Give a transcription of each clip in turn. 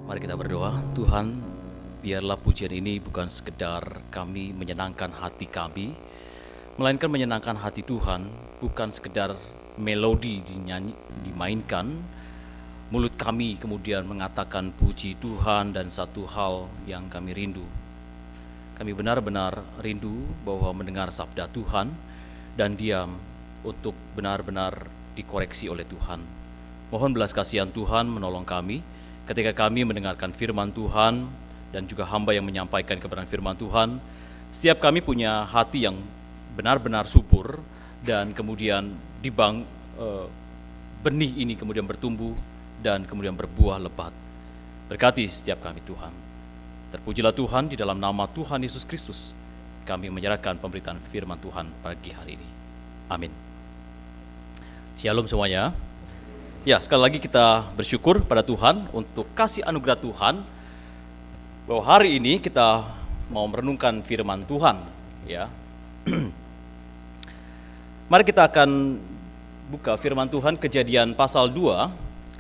Mari kita berdoa. Tuhan, biarlah pujian ini bukan sekedar kami menyenangkan hati kami, melainkan menyenangkan hati Tuhan, bukan sekedar melodi dimainkan, mulut kami kemudian mengatakan puji Tuhan dan satu hal yang kami rindu. Kami benar-benar rindu bahwa mendengar sabda Tuhan dan diam untuk benar-benar dikoreksi oleh Tuhan. Mohon belas kasihan Tuhan menolong kami ketika kami mendengarkan firman Tuhan dan juga hamba yang menyampaikan kebenaran firman Tuhan. Setiap kami punya hati yang benar-benar subur dan kemudian benih ini kemudian bertumbuh dan kemudian berbuah lebat. Berkati setiap kami Tuhan. Terpujilah Tuhan, di dalam nama Tuhan Yesus Kristus kami menyerahkan pemberitaan firman Tuhan pagi hari ini. Amin. Shalom semuanya. Ya, sekali lagi kita bersyukur pada Tuhan untuk kasih anugerah Tuhan bahwa hari ini kita mau merenungkan firman Tuhan, ya. Mari kita akan buka firman Tuhan Kejadian pasal 2,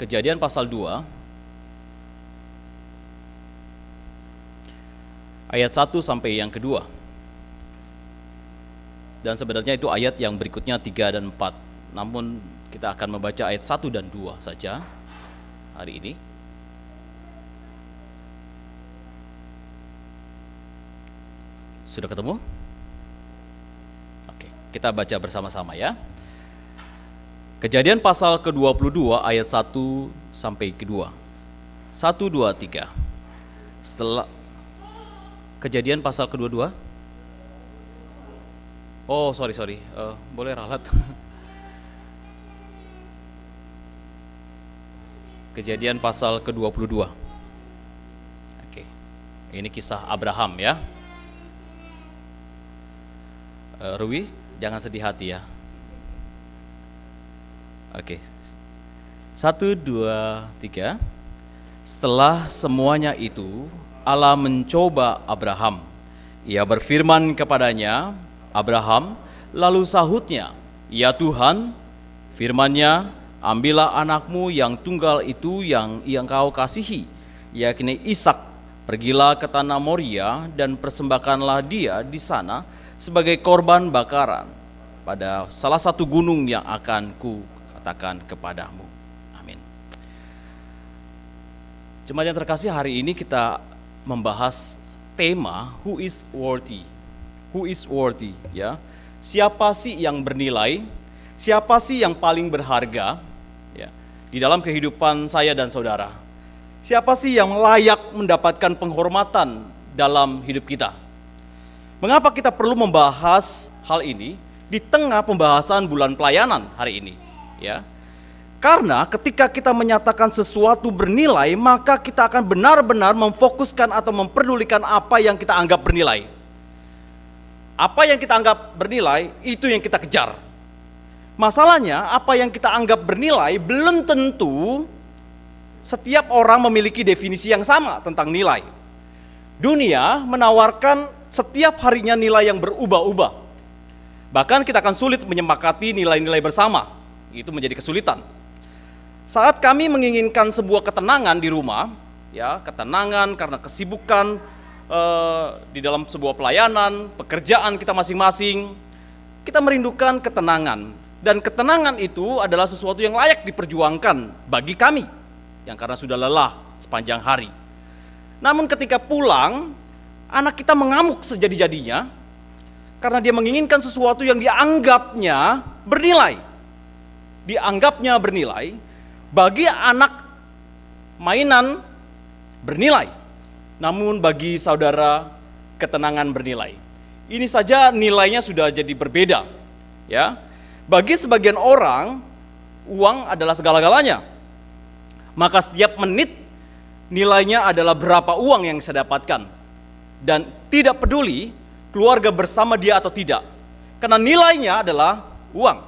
Kejadian pasal 2 ayat 1 sampai yang kedua. Dan sebenarnya itu ayat yang berikutnya 3 dan 4. Namun kita akan membaca ayat 1 dan 2 saja hari ini. Sudah ketemu? Oke, kita baca bersama-sama ya. Kejadian pasal ke-22 ayat 1 sampai ke-2. 1, 2, 3. Setelah Kejadian pasal ke-22. Oh, sorry. Boleh ralat. Kejadian pasal ke-22. Oke. Ini kisah Abraham ya. Rui, jangan sedih hati ya. Oke. 1, 2, 3. Setelah semuanya itu, Allah mencoba Abraham. Ia berfirman kepadanya, Abraham, lalu sahutnya, ya Tuhan, firman-Nya, ambillah anakmu yang tunggal itu yang engkau kasihi, yakni Ishak, pergilah ke tanah Moria dan persembahkanlah dia di sana sebagai korban bakaran pada salah satu gunung yang akan ku katakan kepadamu. Amin. Jemaat yang terkasih, hari ini kita membahas tema who is worthy. Who is worthy, ya. Siapa sih yang bernilai? Siapa sih yang paling berharga, ya, di dalam kehidupan saya dan saudara? Siapa sih yang layak mendapatkan penghormatan dalam hidup kita? Mengapa kita perlu membahas hal ini di tengah pembahasan bulan pelayanan hari ini, ya? Karena ketika kita menyatakan sesuatu bernilai, maka kita akan benar-benar memfokuskan atau memperdulikan apa yang kita anggap bernilai. Apa yang kita anggap bernilai, itu yang kita kejar. Masalahnya, apa yang kita anggap bernilai belum tentu setiap orang memiliki definisi yang sama tentang nilai. Dunia menawarkan setiap harinya nilai yang berubah-ubah. Bahkan kita akan sulit menyepakati nilai-nilai bersama. Itu menjadi kesulitan. Saat kami menginginkan sebuah ketenangan di rumah, ya, ketenangan karena kesibukan di dalam sebuah pelayanan, pekerjaan kita masing-masing, kita merindukan ketenangan. Dan ketenangan itu adalah sesuatu yang layak diperjuangkan bagi kami, yang karena sudah lelah sepanjang hari. Namun ketika pulang, anak kita mengamuk sejadi-jadinya, karena dia menginginkan sesuatu yang dianggapnya bernilai. Dianggapnya bernilai. Bagi anak, mainan bernilai, namun bagi saudara, ketenangan bernilai. Ini saja nilainya sudah jadi berbeda, ya. Bagi sebagian orang, uang adalah segala-galanya. Maka setiap menit nilainya adalah berapa uang yang saya dapatkan, dan tidak peduli keluarga bersama dia atau tidak, karena nilainya adalah uang.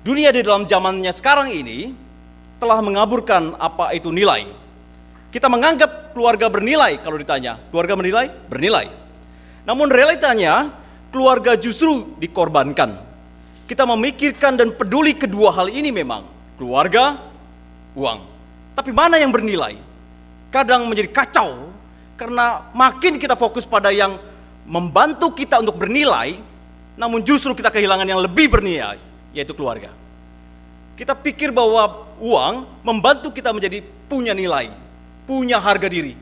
Dunia di dalam zamannya sekarang ini telah mengaburkan apa itu nilai. Kita menganggap keluarga bernilai kalau ditanya. Keluarga bernilai? Bernilai. Namun realitanya, keluarga justru dikorbankan. Kita memikirkan dan peduli kedua hal ini memang. Keluarga, uang. Tapi mana yang bernilai? kadang menjadi kacau karena makin kita fokus pada yang membantu kita untuk bernilai, namun justru kita kehilangan yang lebih bernilai, yaitu keluarga. Kita pikir bahwa uang membantu kita menjadi punya nilai, punya harga diri.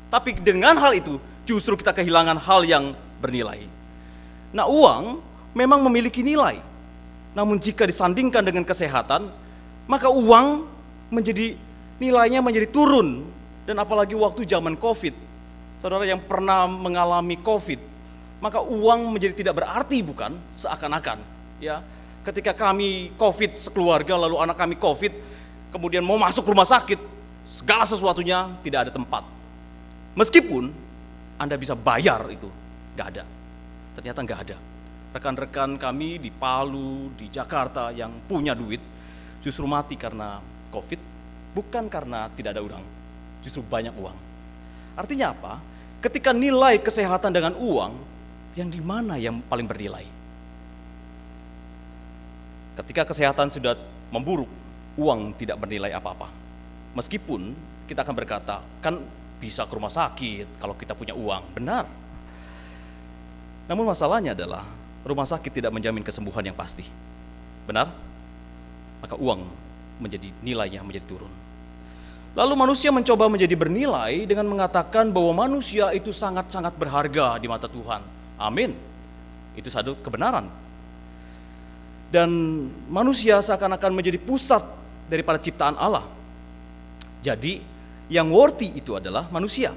Tapi dengan hal itu justru kita kehilangan hal yang bernilai. Nah, uang memang memiliki nilai. Namun jika disandingkan dengan kesehatan, maka uang nilainya menjadi turun. Dan apalagi waktu zaman COVID, saudara yang pernah mengalami COVID, maka uang menjadi tidak berarti, bukan? Seakan-akan, ya. Ketika kami COVID sekeluarga, lalu anak kami COVID, kemudian mau masuk rumah sakit, segala sesuatunya tidak ada tempat. Meskipun Anda bisa bayar itu, nggak ada. Ternyata nggak ada. Rekan-rekan kami di Palu, di Jakarta yang punya duit, justru mati karena COVID, bukan karena tidak ada uang, justru banyak uang. Artinya apa? Ketika nilai kesehatan dengan uang, yang di mana yang paling bernilai? Ketika kesehatan sudah memburuk, uang tidak bernilai apa-apa. Meskipun kita akan berkata, kan bisa ke rumah sakit kalau kita punya uang, benar. Namun masalahnya adalah, rumah sakit tidak menjamin kesembuhan yang pasti. Benar? Maka uang nilainya menjadi turun. Lalu manusia mencoba menjadi bernilai dengan mengatakan bahwa manusia itu sangat-sangat berharga di mata Tuhan. Amin. Itu satu kebenaran. Dan manusia seakan-akan menjadi pusat daripada ciptaan Allah. Jadi yang worthy itu adalah manusia.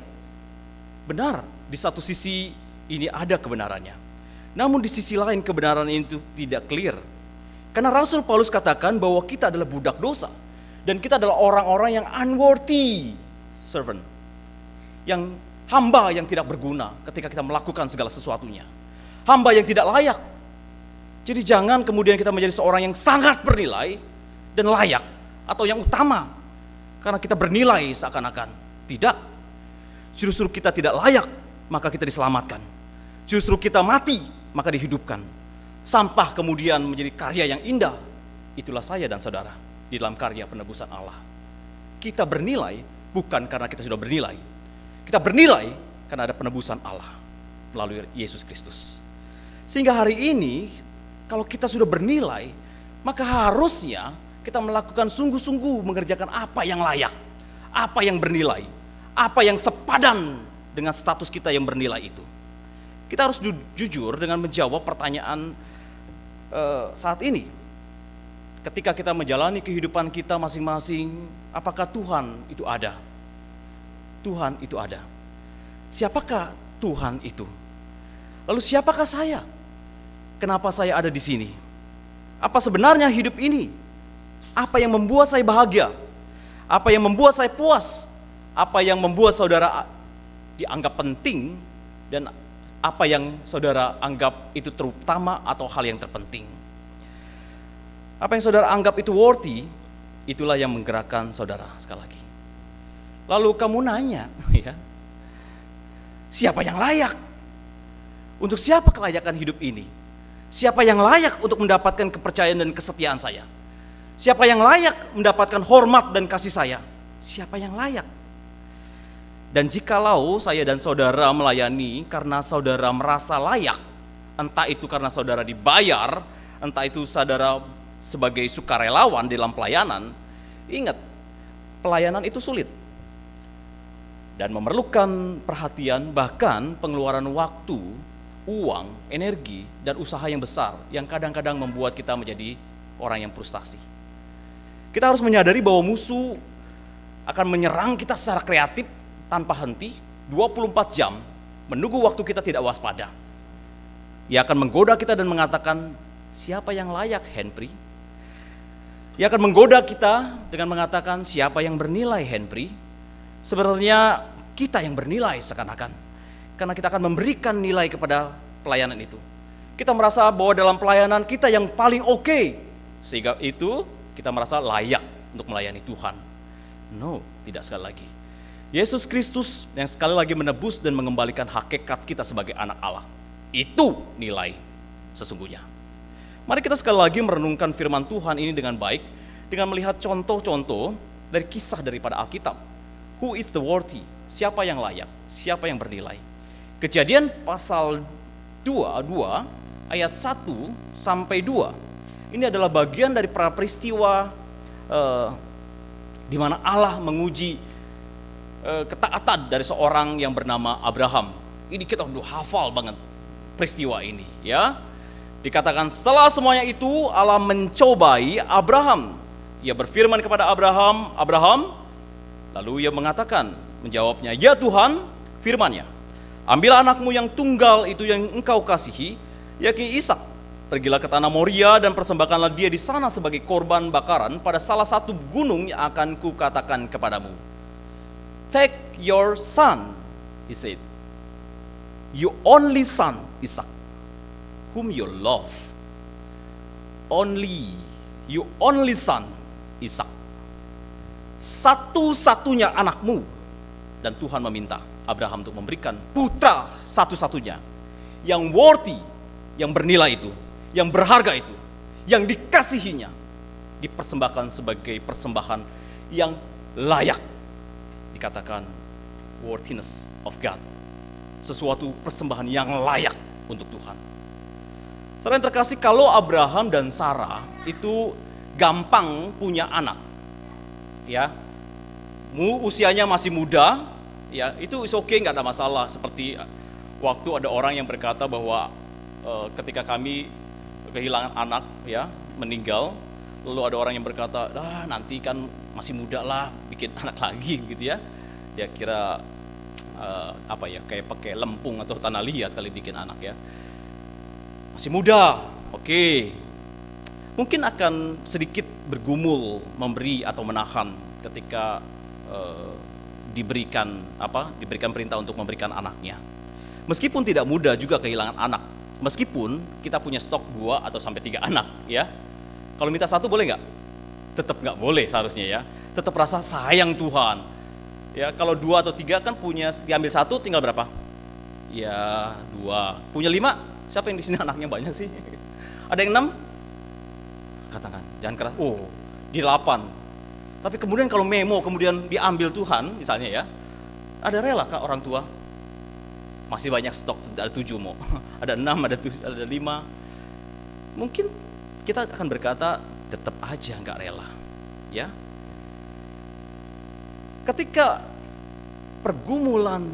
Benar, di satu sisi ini ada kebenarannya. Namun di sisi lain kebenaran itu tidak clear. Karena Rasul Paulus katakan bahwa kita adalah budak dosa. Dan kita adalah orang-orang yang unworthy servant. Yang hamba yang tidak berguna ketika kita melakukan segala sesuatunya. Hamba yang tidak layak. Jadi jangan kemudian kita menjadi seorang yang sangat bernilai dan layak. Atau yang utama. Karena kita bernilai seakan-akan. Tidak. Justru kita tidak layak, maka kita diselamatkan. Justru kita mati, maka dihidupkan. Sampah kemudian menjadi karya yang indah. Itulah saya dan saudara di dalam karya penebusan Allah. Kita bernilai bukan karena kita sudah bernilai. Kita bernilai karena ada penebusan Allah melalui Yesus Kristus. Sehingga hari ini kalau kita sudah bernilai, maka harusnya kita melakukan sungguh-sungguh mengerjakan apa yang layak, apa yang bernilai, apa yang sepadan dengan status kita yang bernilai itu. Kita harus jujur dengan menjawab pertanyaan saat ini. Ketika kita menjalani kehidupan kita masing-masing, apakah Tuhan itu ada? Tuhan itu ada. Siapakah Tuhan itu? Lalu siapakah saya? Kenapa saya ada di sini? Apa sebenarnya hidup ini? Apa yang membuat saya bahagia? Apa yang membuat saya puas? Apa yang membuat saudara dianggap penting? Dan apa yang saudara anggap itu terutama atau hal yang terpenting? Apa yang saudara anggap itu worthy, itulah yang menggerakkan saudara sekali lagi. Lalu kamu nanya, ya, siapa yang layak? Untuk siapa kelayakan hidup ini? Siapa yang layak untuk mendapatkan kepercayaan dan kesetiaan saya? Siapa yang layak mendapatkan hormat dan kasih saya? Siapa yang layak? Dan jikalau saya dan saudara melayani karena saudara merasa layak, entah itu karena saudara dibayar, entah itu saudara sebagai sukarelawan dalam pelayanan, ingat, pelayanan itu sulit dan memerlukan perhatian, bahkan pengeluaran waktu, uang, energi, dan usaha yang besar yang kadang-kadang membuat kita menjadi orang yang frustasi. Kita harus menyadari bahwa musuh akan menyerang kita secara kreatif tanpa henti 24 jam menunggu waktu kita tidak waspada. Ia akan menggoda kita dan mengatakan, siapa yang layak, Henry? Ia akan menggoda kita dengan mengatakan, siapa yang bernilai, Henry? Sebenarnya kita yang bernilai seakan-akan. Karena kita akan memberikan nilai kepada pelayanan itu. Kita merasa bahwa dalam pelayanan kita yang paling oke. Sehingga itu kita merasa layak untuk melayani Tuhan. No, tidak sekali lagi. Yesus Kristus yang sekali lagi menebus dan mengembalikan hakikat kita sebagai anak Allah. Itu nilai sesungguhnya. Mari kita sekali lagi merenungkan firman Tuhan ini dengan baik, dengan melihat contoh-contoh dari kisah daripada Alkitab. Who is the worthy? Siapa yang layak? Siapa yang bernilai? Kejadian pasal 2 ayat 1 sampai 2. Ini adalah bagian dari peristiwa di mana Allah menguji ketaatan dari seorang yang bernama Abraham. Ini kita udah hafal banget peristiwa ini, ya. Dikatakan setelah semuanya itu Allah mencobai Abraham. Ia berfirman kepada Abraham, Abraham, lalu ia mengatakan, menjawabnya, ya Tuhan, firman-Nya, ambil anakmu yang tunggal itu yang engkau kasihi, yakni Ishak. Pergilah ke tanah Moria dan persembahkanlah dia di sana sebagai korban bakaran pada salah satu gunung yang akan kukatakan kepadamu. Take your son, he said, your only son Ishak, whom you love. Your only son Ishak. Satu-satunya anakmu. Dan Tuhan meminta Abraham untuk memberikan putra satu-satunya yang worthy, yang bernilai itu, yang berharga itu, yang dikasihinya, dipersembahkan sebagai persembahan yang layak. Dikatakan worthiness of God, sesuatu persembahan yang layak untuk Tuhan. Saudara yang terkasih, kalau Abraham dan Sarah itu gampang punya anak, ya, usianya masih muda, ya, itu is okay, nggak ada masalah. Seperti waktu ada orang yang berkata bahwa ketika kami kehilangan anak, ya, meninggal, lalu ada orang yang berkata, nanti kan masih muda lah, bikin anak lagi, gitu ya. Dia kira kayak pakai lempung atau tanah liat kali bikin anak, ya. Masih muda, oke. Mungkin akan sedikit bergumul memberi atau menahan ketika diberikan perintah untuk memberikan anaknya. Meskipun tidak mudah juga kehilangan anak. Meskipun kita punya stok 2 atau sampai 3 anak, ya. Kalau minta 1 boleh nggak? Tetap nggak boleh seharusnya, ya. Tetap rasa sayang Tuhan. Ya, kalau 2 atau 3 kan punya, diambil 1 tinggal berapa? Ya 2. Punya 5? Siapa yang di sini anaknya banyak sih? Ada yang 6? Katakan, jangan keras. Oh, di 8. Tapi kemudian kalau memo kemudian diambil Tuhan, misalnya, ya, ada rela kah orang tua? Masih banyak stok, ada 7 mau. Ada 6, ada 5. Mungkin kita akan berkata, tetap aja nggak rela, ya. Ketika pergumulan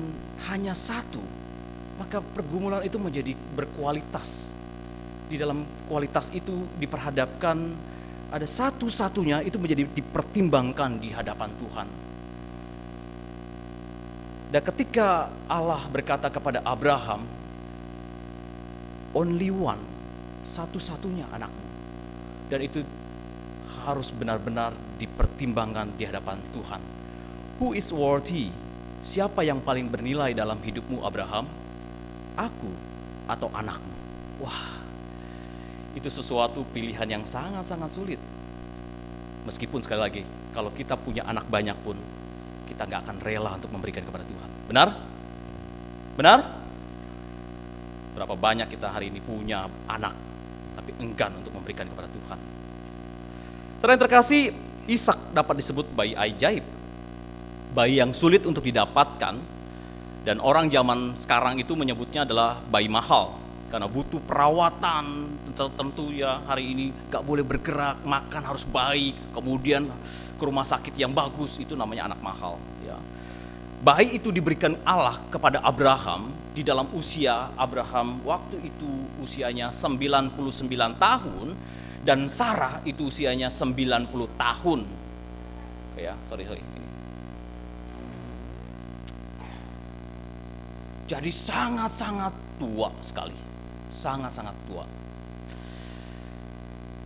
hanya 1, maka pergumulan itu menjadi berkualitas. Di dalam kualitas itu diperhadapkan ada satu-satunya itu menjadi dipertimbangkan di hadapan Tuhan. Dan ketika Allah berkata kepada Abraham, only one, satu-satunya anakmu. Dan itu harus benar-benar dipertimbangkan di hadapan Tuhan. Who is worthy? Siapa yang paling bernilai dalam hidupmu, Abraham? Aku atau anakmu? Wah, itu sesuatu pilihan yang sangat-sangat sulit. Meskipun sekali lagi, kalau kita punya anak banyak pun, kita nggak akan rela untuk memberikan kepada Tuhan. Benar? Benar? Berapa banyak kita hari ini punya anak, tapi enggan untuk memberikan kepada Tuhan. Yang terkasih, Ishak dapat disebut bayi ajaib. Bayi yang sulit untuk didapatkan, dan orang zaman sekarang itu menyebutnya adalah bayi mahal. Karena butuh perawatan tertentu, ya, hari ini gak boleh bergerak, makan harus baik, kemudian ke rumah sakit yang bagus, itu namanya anak mahal, ya. Bayi itu diberikan Allah kepada Abraham di dalam usia Abraham waktu itu usianya 99 tahun dan Sarah itu usianya 90 tahun. Ya, sorry. Jadi sangat-sangat tua sekali. Sangat-sangat tua.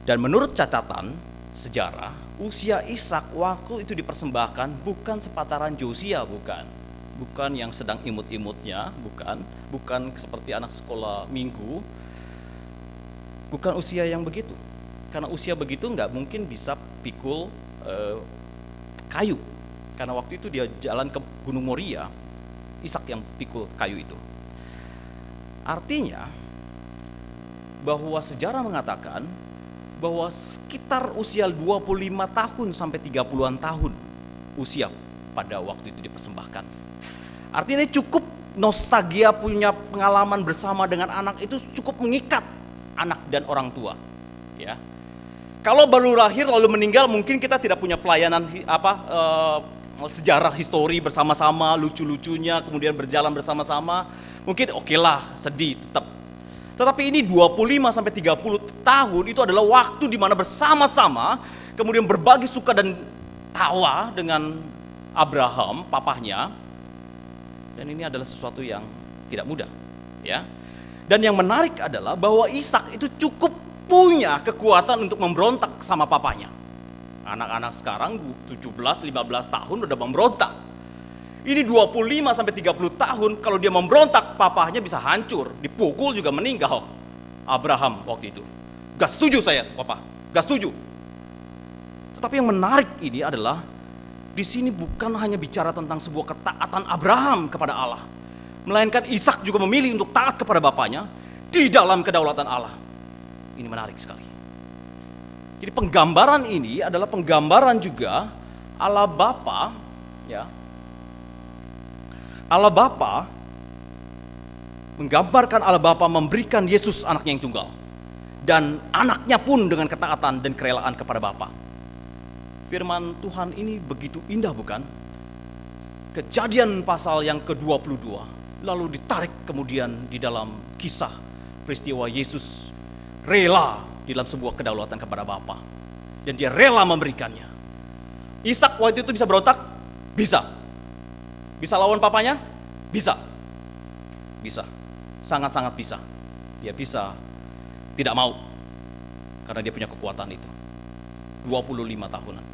Dan menurut catatan sejarah, usia Ishak waktu itu dipersembahkan bukan sepataran Josia, bukan yang sedang imut-imutnya, bukan seperti anak sekolah minggu, bukan usia yang begitu. Karena usia begitu nggak mungkin bisa pikul kayu, karena waktu itu dia jalan ke Gunung Moria, Ishak yang pikul kayu itu. Artinya bahwa sejarah mengatakan bahwa sekitar usia 25 tahun sampai 30-an tahun usia pada waktu itu dipersembahkan. Artinya cukup nostalgia punya pengalaman bersama dengan anak itu cukup mengikat anak dan orang tua. Ya, kalau baru lahir lalu meninggal mungkin kita tidak punya pelayanan sejarah histori bersama-sama, lucu-lucunya, kemudian berjalan bersama-sama. Mungkin okelah, sedih tetap. Tetapi ini 25 sampai 30 tahun itu adalah waktu di mana bersama-sama, kemudian berbagi suka dan tawa dengan Abraham, papahnya. Dan ini adalah sesuatu yang tidak mudah, ya. Dan yang menarik adalah bahwa Ishak itu cukup punya kekuatan untuk memberontak sama papanya. Anak-anak sekarang 17-15 tahun udah memberontak. Ini 25 sampai 30 tahun kalau dia memberontak, papahnya bisa hancur, dipukul juga meninggal. Abraham waktu itu. Gak setuju saya, papa. Gak setuju. Tetapi yang menarik ini adalah di sini bukan hanya bicara tentang sebuah ketaatan Abraham kepada Allah, melainkan Ishak juga memilih untuk taat kepada bapaknya di dalam kedaulatan Allah. Ini menarik sekali. Jadi penggambaran ini adalah penggambaran juga Allah Bapa, ya. Allah Bapa menggambarkan Allah Bapa memberikan Yesus anaknya yang tunggal. Dan anaknya pun dengan ketaatan dan kerelaan kepada Bapa. Firman Tuhan ini begitu indah bukan? Kejadian pasal yang ke-22 lalu ditarik kemudian di dalam kisah peristiwa Yesus rela di dalam sebuah kedaulatan kepada Bapa. Dan dia rela memberikannya. Ishak waktu itu bisa berontak? Bisa. Bisa lawan papanya? Bisa. Bisa. Sangat-sangat bisa. Dia bisa tidak mau. Karena dia punya kekuatan itu. 25 tahunan.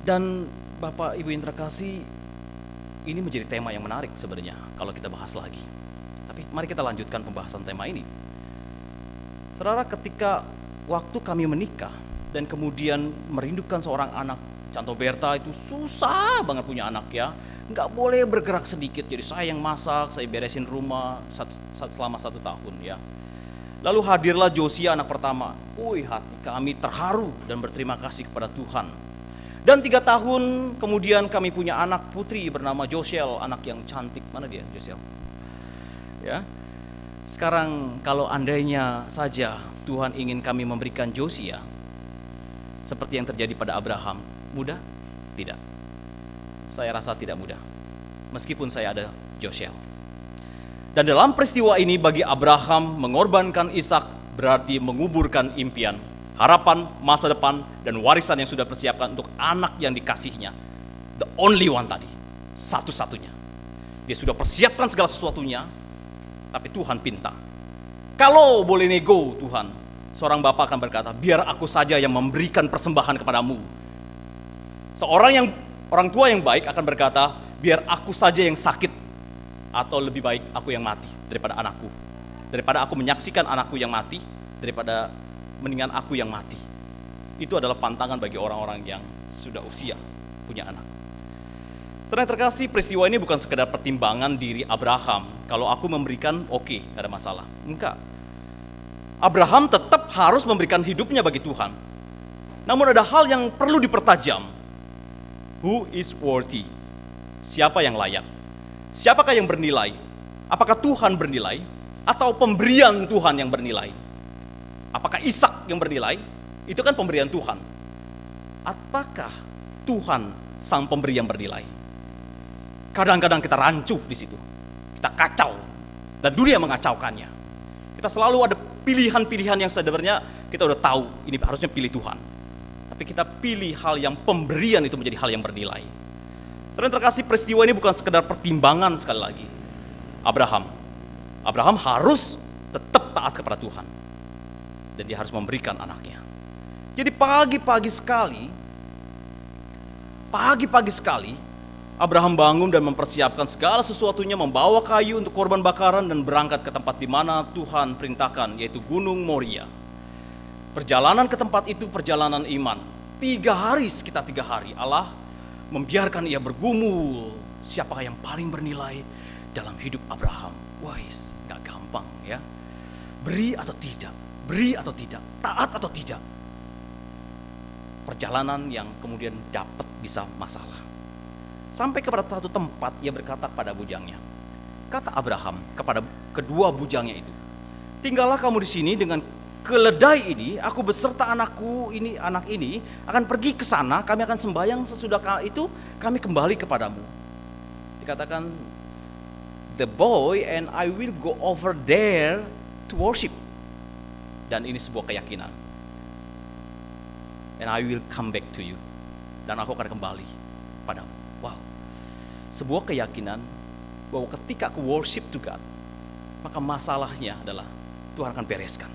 Dan Bapak Ibu yang terkasih, ini menjadi tema yang menarik sebenarnya kalau kita bahas lagi. Tapi mari kita lanjutkan pembahasan tema ini. Saudara, ketika waktu kami menikah dan kemudian merindukan seorang anak, Canto Berta itu susah banget punya anak ya. Nggak boleh bergerak sedikit, jadi saya yang masak, saya beresin rumah selama 1 tahun ya. Lalu hadirlah Josia anak pertama. Hati kami terharu dan berterima kasih kepada Tuhan. Dan 3 tahun kemudian kami punya anak putri bernama Josiel, anak yang cantik. Mana dia Josiel? Ya. Sekarang kalau andainya saja Tuhan ingin kami memberikan Josia seperti yang terjadi pada Abraham, mudah? Tidak. Saya rasa tidak mudah. Meskipun saya ada Josiel. Dan dalam peristiwa ini bagi Abraham mengorbankan Ishak berarti menguburkan impian, harapan, masa depan, dan warisan yang sudah persiapkan untuk anak yang dikasihnya. The only one tadi, satu-satunya. Dia sudah persiapkan segala sesuatunya, tapi Tuhan pinta. Kalau boleh nego Tuhan, seorang bapak akan berkata, biar aku saja yang memberikan persembahan kepadamu. Orang tua yang baik akan berkata, biar aku saja yang sakit, atau lebih baik aku yang mati daripada anakku. Daripada aku menyaksikan anakku yang mati, daripada mendingan aku yang mati. Itu adalah pantangan bagi orang-orang yang sudah usia punya anak. Ternyata terkasih, peristiwa ini bukan sekedar pertimbangan diri Abraham. Kalau aku memberikan, oke, gak ada masalah. Enggak. Abraham tetap harus memberikan hidupnya bagi Tuhan. Namun ada hal yang perlu dipertajam. Who is worthy? Siapa yang layak? Siapakah yang bernilai? Apakah Tuhan bernilai? Atau pemberian Tuhan yang bernilai? Apakah Ishak yang bernilai? Itu kan pemberian Tuhan. Apakah Tuhan sang pemberi yang bernilai? Kadang-kadang kita rancu di situ. Kita kacau. Dan dunia mengacaukannya. Kita selalu ada pilihan-pilihan yang sebenarnya kita udah tahu ini harusnya pilih Tuhan. Tapi kita pilih hal yang pemberian itu menjadi hal yang bernilai. Ternyata terkasih, peristiwa ini bukan sekedar pertimbangan sekali lagi. Abraham harus tetap taat kepada Tuhan. Dan dia harus memberikan anaknya. Jadi pagi-pagi sekali, Abraham bangun dan mempersiapkan segala sesuatunya, membawa kayu untuk korban bakaran dan berangkat ke tempat di mana Tuhan perintahkan, yaitu Gunung Moria. Perjalanan ke tempat itu perjalanan iman. 3 hari, sekitar 3 hari, Allah membiarkan ia bergumul. Siapakah yang paling bernilai dalam hidup Abraham? Wais, gak gampang ya. Beri atau tidak, taat atau tidak. perjalanan yang kemudian dapat bisa masalah. Sampai kepada satu tempat ia berkata kepada bujangnya. Kata Abraham kepada kedua bujangnya itu, tinggallah kamu di sini dengan keledai ini, aku beserta anak ini akan pergi ke sana, kami akan sembahyang, sesudah itu kami kembali kepadamu. Dikatakan, the boy and I will go over there to worship. Dan ini sebuah keyakinan. And I will come back to you. Dan aku akan kembali padamu. Wow. Sebuah keyakinan bahwa ketika aku worship to God, maka masalahnya adalah Tuhan akan bereskan.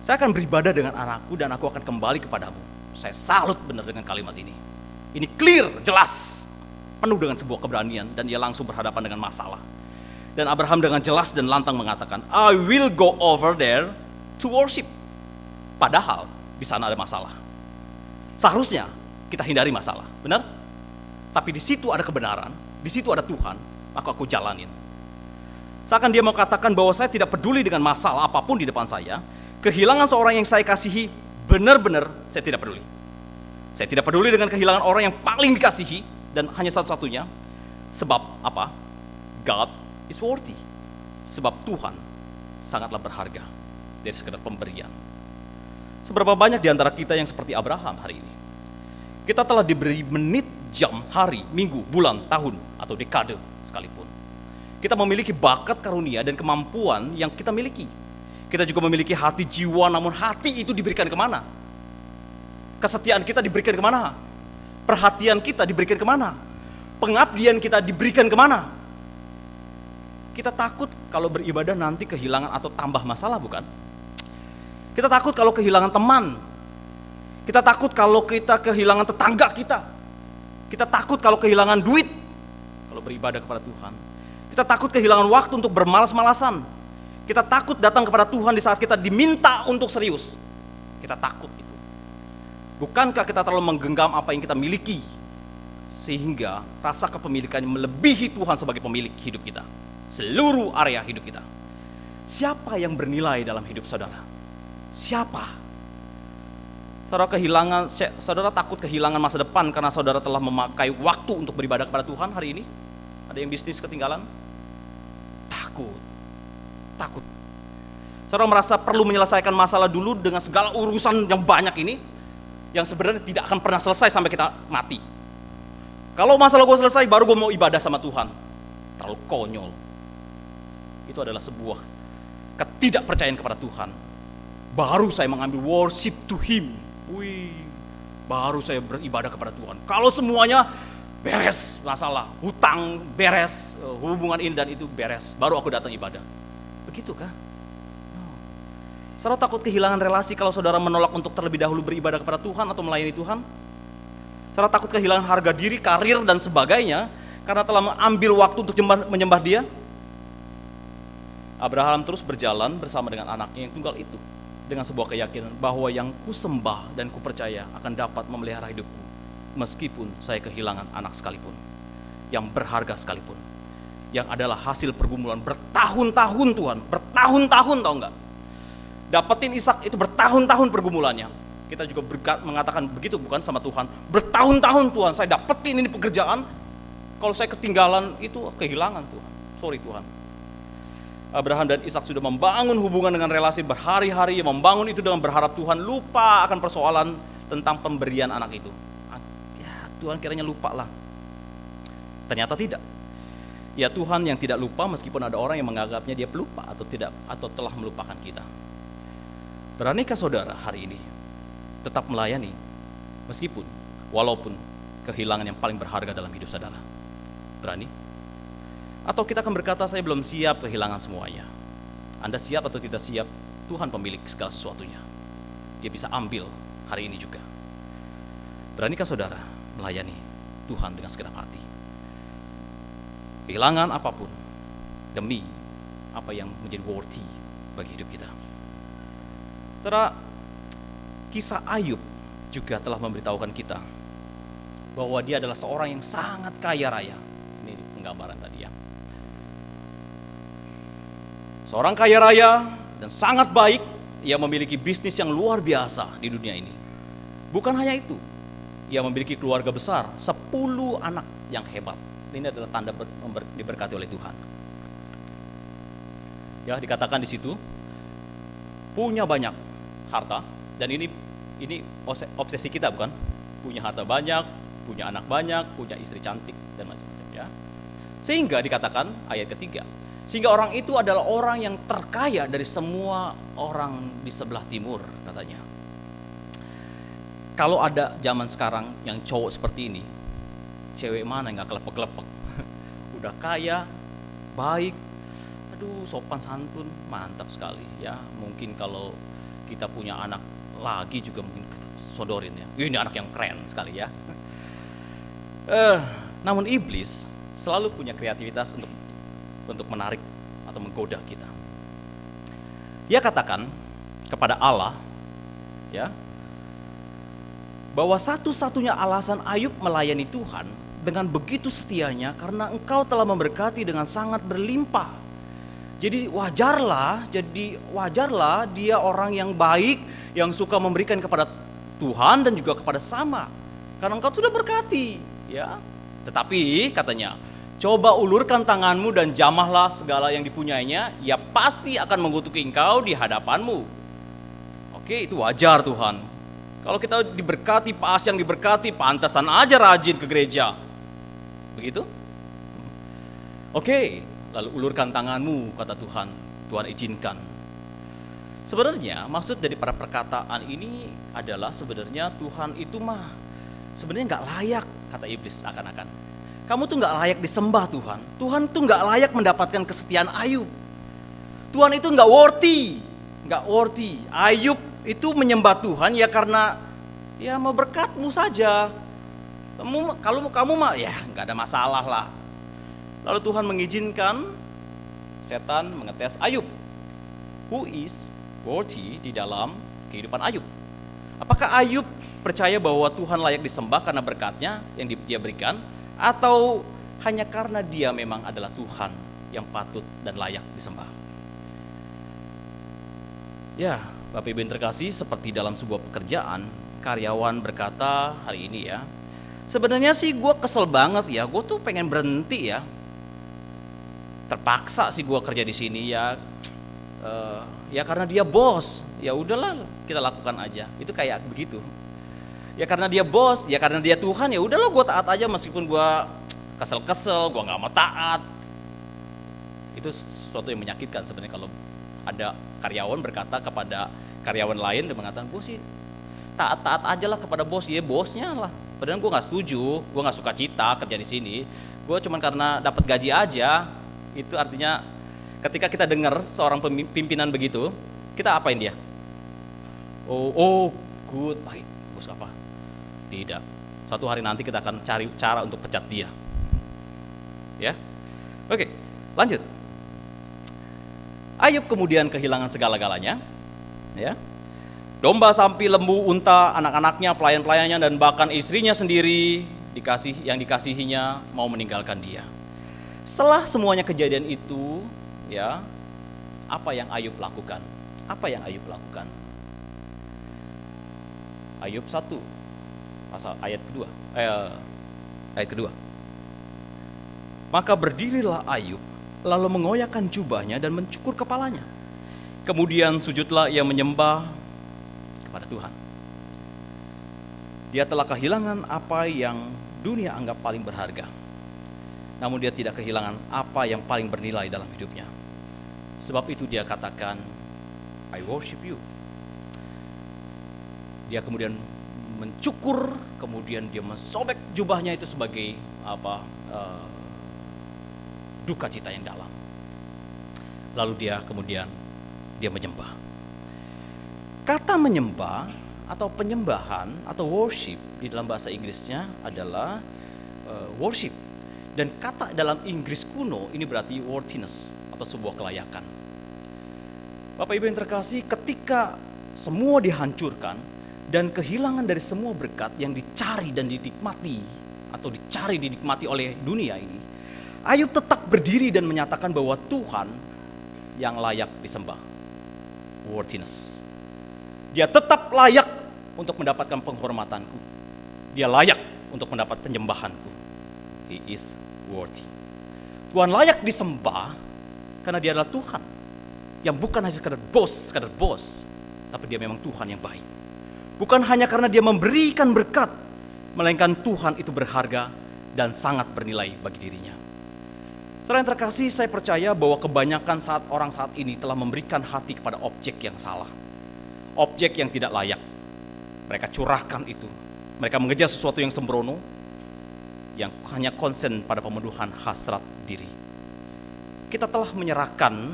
Saya akan beribadah dengan anakku dan aku akan kembali kepadamu. Saya salut benar dengan kalimat ini. Ini clear, jelas, penuh dengan sebuah keberanian, dan ia langsung berhadapan dengan masalah. Dan Abraham dengan jelas dan lantang mengatakan, I will go over there to worship. Padahal di sana ada masalah. Seharusnya kita hindari masalah, benar? Tapi di situ ada kebenaran, di situ ada Tuhan, maka aku jalanin. Seakan dia mau katakan bahwa saya tidak peduli dengan masalah apapun di depan saya. Kehilangan seorang yang saya kasihi, benar-benar saya tidak peduli. Saya tidak peduli dengan kehilangan orang yang paling dikasihi, dan hanya satu-satunya. Sebab apa? God is worthy. Sebab Tuhan sangatlah berharga dari sekedar pemberian. Seberapa banyak di antara kita yang seperti Abraham hari ini? Kita telah diberi menit, jam, hari, minggu, bulan, tahun, atau dekade sekalipun. Kita memiliki bakat, karunia, dan kemampuan yang kita miliki. Kita juga memiliki hati, jiwa, namun hati itu diberikan kemana? Kesetiaan kita diberikan kemana? Perhatian kita diberikan kemana? Pengabdian kita diberikan kemana? Kita takut kalau beribadah nanti kehilangan atau tambah masalah, bukan? Kita takut kalau kehilangan teman. Kita takut kalau kita kehilangan tetangga kita. Kita takut kalau kehilangan duit kalau beribadah kepada Tuhan. Kita takut kehilangan waktu untuk bermalas-malasan. Kita takut datang kepada Tuhan di saat kita diminta untuk serius. Kita takut itu. Bukankah kita terlalu menggenggam apa yang kita miliki, sehingga rasa kepemilikannya melebihi Tuhan sebagai pemilik hidup kita, seluruh area hidup kita? Siapa yang bernilai dalam hidup saudara? Siapa? Saudara takut kehilangan masa depan karena saudara telah memakai waktu untuk beribadah kepada Tuhan hari ini? Ada yang bisnis ketinggalan? Takut. Saudara merasa perlu menyelesaikan masalah dulu dengan segala urusan yang banyak ini, yang sebenarnya tidak akan pernah selesai sampai kita mati. Kalau masalah gue selesai, baru gue mau ibadah sama Tuhan. Terlalu konyol. Itu adalah sebuah ketidakpercayaan kepada Tuhan. Baru saya mengambil worship to Him. Baru saya beribadah kepada Tuhan. Kalau semuanya beres, masalah, hutang beres, hubungan ini dan itu beres, baru aku datang ibadah. Begitukah? Saudara takut kehilangan relasi kalau saudara menolak untuk terlebih dahulu beribadah kepada Tuhan atau melayani Tuhan? Saudara takut kehilangan harga diri, karir, dan sebagainya karena telah mengambil waktu untuk menyembah Dia? Abraham terus berjalan bersama dengan anaknya yang tunggal itu, dengan sebuah keyakinan bahwa yang kusembah dan kupercaya akan dapat memelihara hidupku, meskipun saya kehilangan anak sekalipun, yang berharga sekalipun, yang adalah hasil pergumulan bertahun-tahun Tuhan, bertahun-tahun, tahu enggak? Dapetin Ishak itu bertahun-tahun pergumulannya. Kita juga mengatakan begitu bukan sama Tuhan, bertahun-tahun Tuhan saya dapetin ini pekerjaan, kalau saya ketinggalan itu kehilangan Tuhan, sorry Tuhan. Abraham dan Ishak sudah membangun hubungan dengan relasi berhari-hari, membangun itu dengan berharap Tuhan lupa akan persoalan tentang pemberian anak itu. Ya Tuhan kiranya lupa lah. Ternyata tidak. Ya Tuhan yang tidak lupa meskipun ada orang yang menganggapnya dia pelupa atau tidak, atau telah melupakan kita. Beranikah saudara hari ini tetap melayani meskipun walaupun kehilangan yang paling berharga dalam hidup saudara? Berani? Atau kita akan berkata saya belum siap kehilangan semuanya. Anda siap atau tidak siap, Tuhan pemilik segala sesuatunya. Dia bisa ambil hari ini juga. Beranikah saudara melayani Tuhan dengan segenap hati? Kehilangan apapun demi apa yang menjadi worthy bagi hidup kita. Saudara, kisah Ayub juga telah memberitahukan kita bahwa dia adalah seorang yang sangat kaya raya. Ini penggambaran tadi ya. Seorang kaya raya dan sangat baik, ia memiliki bisnis yang luar biasa di dunia ini. Bukan hanya itu, ia memiliki keluarga besar, 10 anak yang hebat. Ini adalah tanda diberkati oleh Tuhan. Ya, dikatakan di situ punya banyak harta, dan ini obsesi kita, bukan? Punya harta banyak, punya anak banyak, punya istri cantik dan macam-macam, ya. Sehingga dikatakan ayat ketiga, sehingga orang itu adalah orang yang terkaya dari semua orang di sebelah timur, katanya. Kalau ada zaman sekarang yang cowok seperti ini, cewek mana yang gak kelepek-kelepek? Udah kaya, baik, aduh sopan santun, mantap sekali ya. Mungkin kalau kita punya anak lagi juga mungkin kita sodorin ya. Ini anak yang keren sekali ya. Namun iblis selalu punya kreativitas untuk menarik atau menggoda kita. Dia katakan kepada Allah, ya, bahwa satu-satunya alasan Ayub melayani Tuhan dengan begitu setianya karena engkau telah memberkati dengan sangat berlimpah. Jadi wajarlah dia orang yang baik, yang suka memberikan kepada Tuhan dan juga kepada sama. Karena engkau sudah berkati, ya. Tetapi katanya, coba ulurkan tanganmu dan jamahlah segala yang dipunyainya, ia pasti akan mengutuki engkau di hadapanmu. Oke, itu wajar Tuhan. Kalau kita diberkati, pas yang diberkati, pantasan aja rajin ke gereja. Begitu? Oke, lalu ulurkan tanganmu, kata Tuhan. Tuhan izinkan. Sebenarnya maksud dari para perkataan ini adalah sebenarnya Tuhan itu sebenarnya nggak layak, kata iblis akan-akan. Kamu tuh nggak layak disembah Tuhan. Tuhan tuh nggak layak mendapatkan kesetiaan Ayub. Tuhan itu nggak worthy. Ayub itu menyembah Tuhan ya karena ya mau berkatmu saja. Kamu mah ya nggak ada masalah lah. Lalu Tuhan mengizinkan setan mengetes Ayub. Who is worthy di dalam kehidupan Ayub? Apakah Ayub percaya bahwa Tuhan layak disembah karena berkatnya yang dia berikan, atau hanya karena dia memang adalah Tuhan yang patut dan layak disembah? Ya, Bapak Ibu yang terkasih, seperti dalam sebuah pekerjaan, karyawan berkata hari ini ya, sebenarnya sih gue kesel banget ya, gue tuh pengen berhenti ya. Terpaksa sih gue kerja di sini ya. Ya karena dia bos, ya udahlah kita lakukan aja. Itu kayak begitu. Ya karena dia bos, ya karena dia Tuhan, ya udahlah gue taat aja meskipun gue kesel-kesel, gue nggak mau taat. Itu sesuatu yang menyakitkan sebenarnya kalau ada karyawan berkata kepada karyawan lain dan mengatakan, gue sih taat aja lah kepada bos, ya bosnya lah. Padahal gue nggak setuju, gue nggak suka cita kerja di sini. Gue cuma karena dapat gaji aja. Itu artinya ketika kita dengar seorang pimpinan begitu, kita apain dia? Oh, good, baik, bos apa? Tidak. Suatu hari nanti kita akan cari cara untuk pecat dia. Ya, oke, lanjut. Ayub kemudian kehilangan segala-galanya, ya. Domba, sapi, lembu, unta, anak-anaknya, pelayan-pelayannya, dan bahkan istrinya sendiri yang dikasihinya mau meninggalkan dia. Setelah semuanya kejadian itu, ya, apa yang Ayub lakukan? Apa yang Ayub lakukan? Ayub 1, pasal ayat kedua. Maka berdirilah Ayub, lalu mengoyakkan jubahnya dan mencukur kepalanya. Kemudian sujudlah ia menyembah kepada Tuhan. Dia telah kehilangan apa yang dunia anggap paling berharga. Namun dia tidak kehilangan apa yang paling bernilai dalam hidupnya. Sebab itu dia katakan, I worship you. Dia kemudian mencukur, kemudian dia mensobek jubahnya itu sebagai duka cita yang dalam. Lalu dia menyembah. Kata menyembah atau penyembahan atau worship di dalam bahasa Inggrisnya adalah worship. Dan kata dalam Inggris kuno ini berarti worthiness atau sebuah kelayakan. Bapak Ibu yang terkasih, ketika semua dihancurkan dan kehilangan dari semua berkat yang dicari dan dinikmati atau dinikmati oleh dunia ini, Ayub tetap berdiri dan menyatakan bahwa Tuhan yang layak disembah. Worthiness. Dia tetap layak untuk mendapatkan penghormatanku. Dia layak untuk mendapat penyembahanku. He is worthy. Tuhan layak disembah karena dia adalah Tuhan yang bukan hanya sekadar bos, tapi dia memang Tuhan yang baik. Bukan hanya karena dia memberikan berkat, melainkan Tuhan itu berharga dan sangat bernilai bagi dirinya. Saudara yang terkasih, saya percaya bahwa kebanyakan orang saat ini telah memberikan hati kepada objek yang salah. Objek yang tidak layak. Mereka curahkan itu. Mereka mengejar sesuatu yang sembrono, yang hanya konsen pada pemenuhan hasrat diri. Kita telah menyerahkan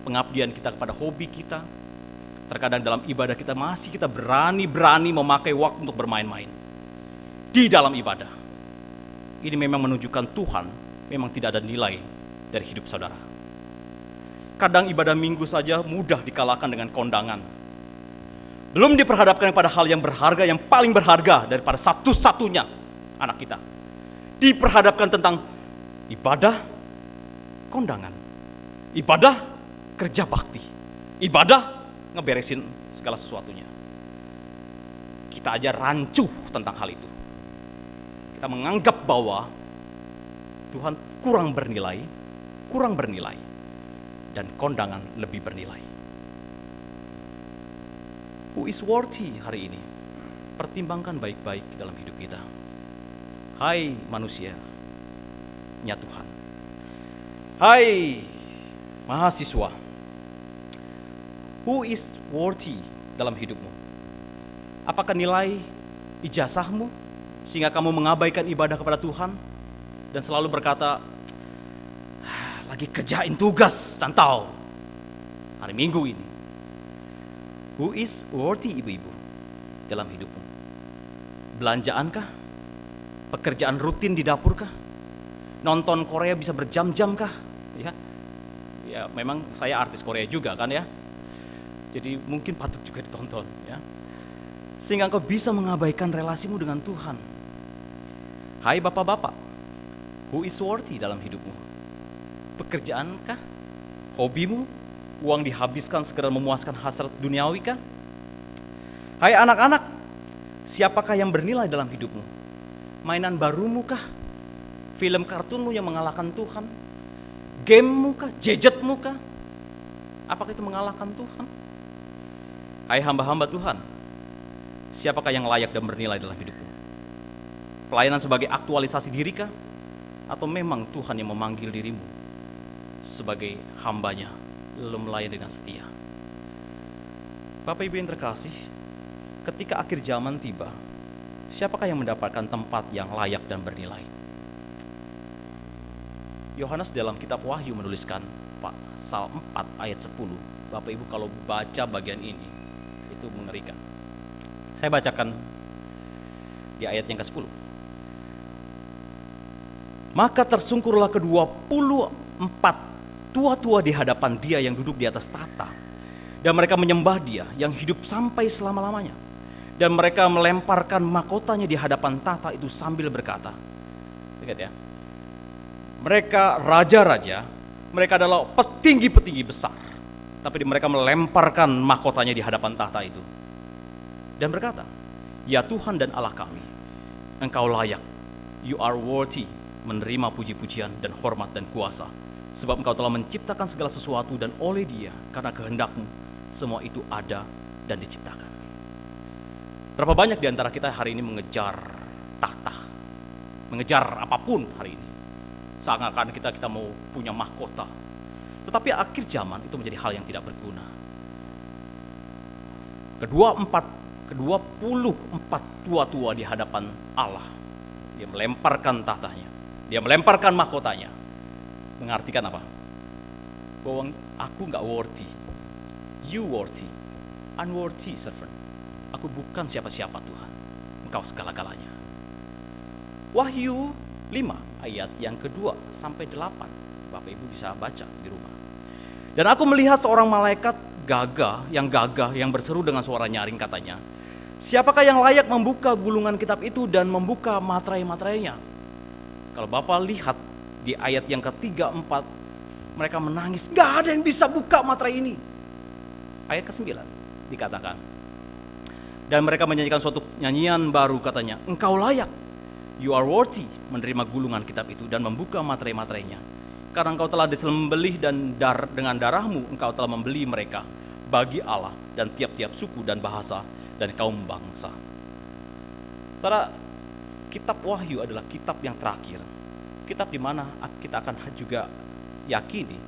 pengabdian kita kepada hobi kita. Terkadang dalam ibadah kita masih kita berani memakai waktu untuk bermain-main. Di dalam ibadah. Ini memang menunjukkan Tuhan memang tidak ada nilai dari hidup saudara. Kadang ibadah minggu saja mudah dikalahkan dengan kondangan. Belum diperhadapkan pada hal yang berharga, yang paling berharga daripada satu-satunya anak kita. Diperhadapkan tentang ibadah, kondangan. Ibadah, kerja bakti. Ibadah, ngeberesin segala sesuatunya. Kita aja rancuh tentang hal itu. Kita menganggap bahwa Tuhan kurang bernilai, dan kondangan lebih bernilai. Who is worthy hari ini? Pertimbangkan baik-baik dalam hidup kita. Hai manusia, nya Tuhan. Hai mahasiswa, who is worthy dalam hidupmu? Apakah nilai ijazahmu sehingga kamu mengabaikan ibadah kepada Tuhan dan selalu berkata, lagi kerjain tugas cantau hari Minggu ini? Who is worthy ibu-ibu dalam hidupmu? Belanjaankah? Pekerjaan rutin di dapurkah? Nonton Korea bisa berjam-jam kah? Ya memang saya artis Korea juga kan ya. Jadi mungkin patut juga ditonton ya. Sehingga engkau bisa mengabaikan relasimu dengan Tuhan. Hai bapak-bapak, who is worthy dalam hidupmu? Pekerjaankah? Hobimu? Uang dihabiskan sekedar memuaskan hasrat duniawi kah? Hai anak-anak, siapakah yang bernilai dalam hidupmu? Mainan barumu kah? Film kartunmu yang mengalahkan Tuhan? Gamemu kah? Gadgetmu kah? Apakah itu mengalahkan Tuhan? Hai hamba-hamba Tuhan, siapakah yang layak dan bernilai dalam hidupmu? Pelayanan sebagai aktualisasi diri kah? Atau memang Tuhan yang memanggil dirimu sebagai hambanya, lalu melayani dengan setia? Bapak Ibu yang terkasih, ketika akhir zaman tiba, siapakah yang mendapatkan tempat yang layak dan bernilai? Yohanes dalam kitab Wahyu menuliskan pasal 4 ayat 10. Bapak Ibu kalau baca bagian ini, itu mengerikan. Saya bacakan di ayat yang ke-10. Maka tersungkurlah ke-24 tua-tua di hadapan Dia yang duduk di atas tahta, dan mereka menyembah Dia yang hidup sampai selama-lamanya. Dan mereka melemparkan mahkotanya di hadapan tahta itu sambil berkata, lihat ya, mereka raja-raja, mereka adalah petinggi-petinggi besar, tapi mereka melemparkan mahkotanya di hadapan tahta itu dan berkata, ya Tuhan dan Allah kami, Engkau layak, you are worthy menerima puji-pujian dan hormat dan kuasa, sebab Engkau telah menciptakan segala sesuatu, dan oleh Dia karena kehendak-Mu semua itu ada dan diciptakan. Berapa banyak di antara kita hari ini mengejar tahta, mengejar apapun hari ini, seakan-akan kita mau punya mahkota. Tetapi akhir zaman itu menjadi hal yang tidak berguna. Ke-24 tua-tua di hadapan Allah, Dia melemparkan tahtanya, Dia melemparkan mahkotanya. Mengartikan apa? Bahwa aku gak worthy, you worthy, unworthy servant. Aku bukan siapa-siapa Tuhan, Engkau segala-galanya. Wahyu 5 ayat yang kedua sampai 8. Bapak Ibu bisa baca di rumah. Dan aku melihat seorang malaikat gagah yang berseru dengan suara nyaring, katanya, siapakah yang layak membuka gulungan kitab itu dan membuka materai-materainya? Kalau Bapak lihat di ayat yang ketiga, 4, mereka menangis, gak ada yang bisa buka materai ini. Ayat ke-9 dikatakan, Dan mereka menyanyikan suatu nyanyian baru, katanya, engkau layak, you are worthy, menerima gulungan kitab itu dan membuka materai-materainya. Karena engkau telah disembelih dan dengan darahmu engkau telah membeli mereka bagi Allah dan tiap-tiap suku dan bahasa dan kaum bangsa. Saudara, kitab Wahyu adalah kitab yang terakhir. Kitab di mana kita akan juga yakini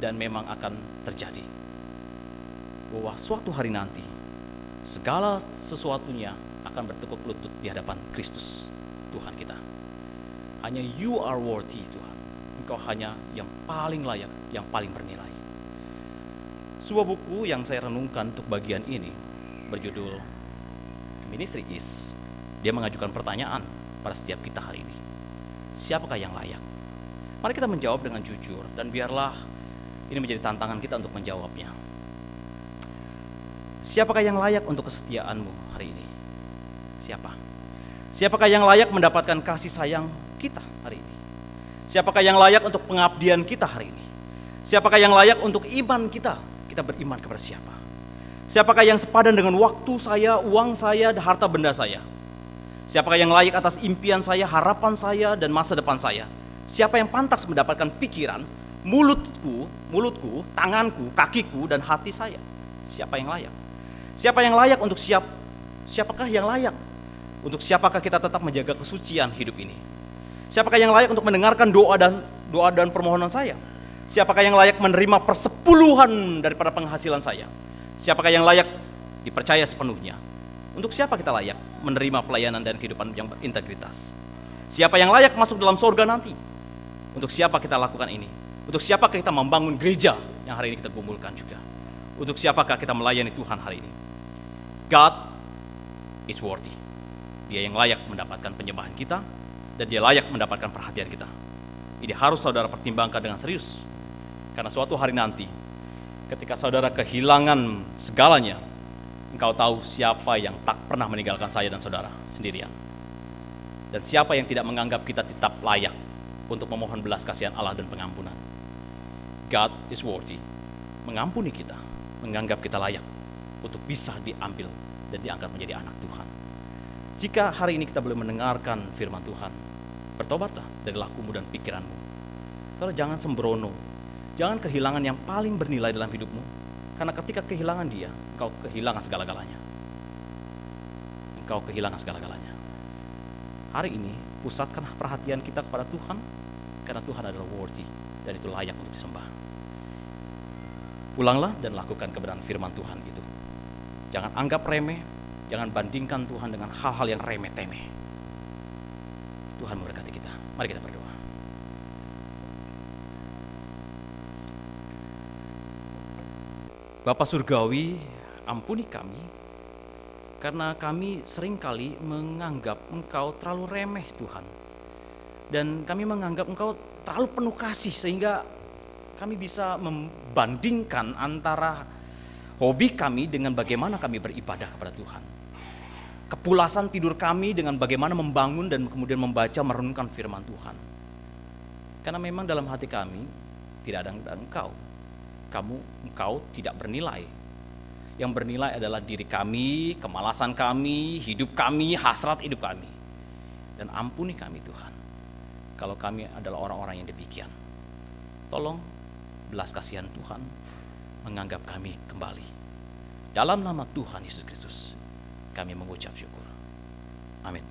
dan memang akan terjadi bahwa suatu hari nanti segala sesuatunya akan bertekuk lutut di hadapan Kristus Tuhan kita. Hanya you are worthy Tuhan. Engkau hanya yang paling layak, yang paling bernilai. Sebuah buku yang saya renungkan untuk bagian ini berjudul Ministry Is. Dia mengajukan pertanyaan pada setiap kita hari ini. Siapakah yang layak? Mari kita menjawab dengan jujur dan biarlah ini menjadi tantangan kita untuk menjawabnya. Siapakah yang layak untuk kesetiaanmu hari ini? Siapa? Siapakah yang layak mendapatkan kasih sayang kita hari ini? Siapakah yang layak untuk pengabdian kita hari ini? Siapakah yang layak untuk iman kita? Kita beriman kepada siapa? Siapakah yang sepadan dengan waktu saya, uang saya, dan harta benda saya? Siapakah yang layak atas impian saya, harapan saya, dan masa depan saya? Siapa yang pantas mendapatkan pikiran, mulutku, tanganku, kakiku, dan hati saya? Siapa yang layak? Siapa yang layak untuk siapakah yang layak? Untuk siapakah kita tetap menjaga kesucian hidup ini? Siapakah yang layak untuk mendengarkan doa dan permohonan saya? Siapakah yang layak menerima persepuluhan daripada penghasilan saya? Siapakah yang layak dipercaya sepenuhnya? Untuk siapa kita layak menerima pelayanan dan kehidupan yang berintegritas? Siapa yang layak masuk dalam surga nanti? Untuk siapa kita lakukan ini? Untuk siapakah kita membangun gereja yang hari ini kita kumpulkan juga? Untuk siapakah kita melayani Tuhan hari ini? God is worthy. Dia yang layak mendapatkan penyembahan kita dan dia layak mendapatkan perhatian kita. Ini harus saudara pertimbangkan dengan serius. Karena suatu hari nanti, ketika saudara kehilangan segalanya, engkau tahu siapa yang tak pernah meninggalkan saya dan saudara sendirian. Dan siapa yang tidak menganggap kita tetap layak untuk memohon belas kasihan Allah dan pengampunan. God is worthy, mengampuni kita, menganggap kita layak untuk bisa diambil dan diangkat menjadi anak Tuhan. Jika hari ini kita boleh mendengarkan firman Tuhan, bertobatlah dari lakumu dan pikiranmu. Saudara, jangan sembrono, jangan kehilangan yang paling bernilai dalam hidupmu, karena ketika kehilangan dia, engkau kehilangan segala-galanya. Engkau kehilangan segala-galanya. Hari ini, pusatkan perhatian kita kepada Tuhan, karena Tuhan adalah worthy, dan itu layak untuk disembah. Pulanglah dan lakukan kebenaran firman Tuhan itu. Jangan anggap remeh, jangan bandingkan Tuhan dengan hal-hal yang remeh-temeh. Tuhan memberkati kita. Mari kita berdoa. Bapa Surgawi, ampuni kami, karena kami seringkali menganggap Engkau terlalu remeh Tuhan. Dan kami menganggap Engkau terlalu penuh kasih, sehingga kami bisa membandingkan antara hobi kami dengan bagaimana kami beribadah kepada Tuhan. Kepulasan tidur kami dengan bagaimana membangun dan kemudian membaca merenungkan firman Tuhan. Karena memang dalam hati kami tidak ada Engkau. Engkau tidak bernilai. Yang bernilai adalah diri kami, kemalasan kami, hidup kami, hasrat hidup kami. Dan ampuni kami Tuhan, kalau kami adalah orang-orang yang demikian. Tolong belas kasihan Tuhan menganggap kami kembali. Dalam nama Tuhan Yesus Kristus, kami mengucap syukur. Amin.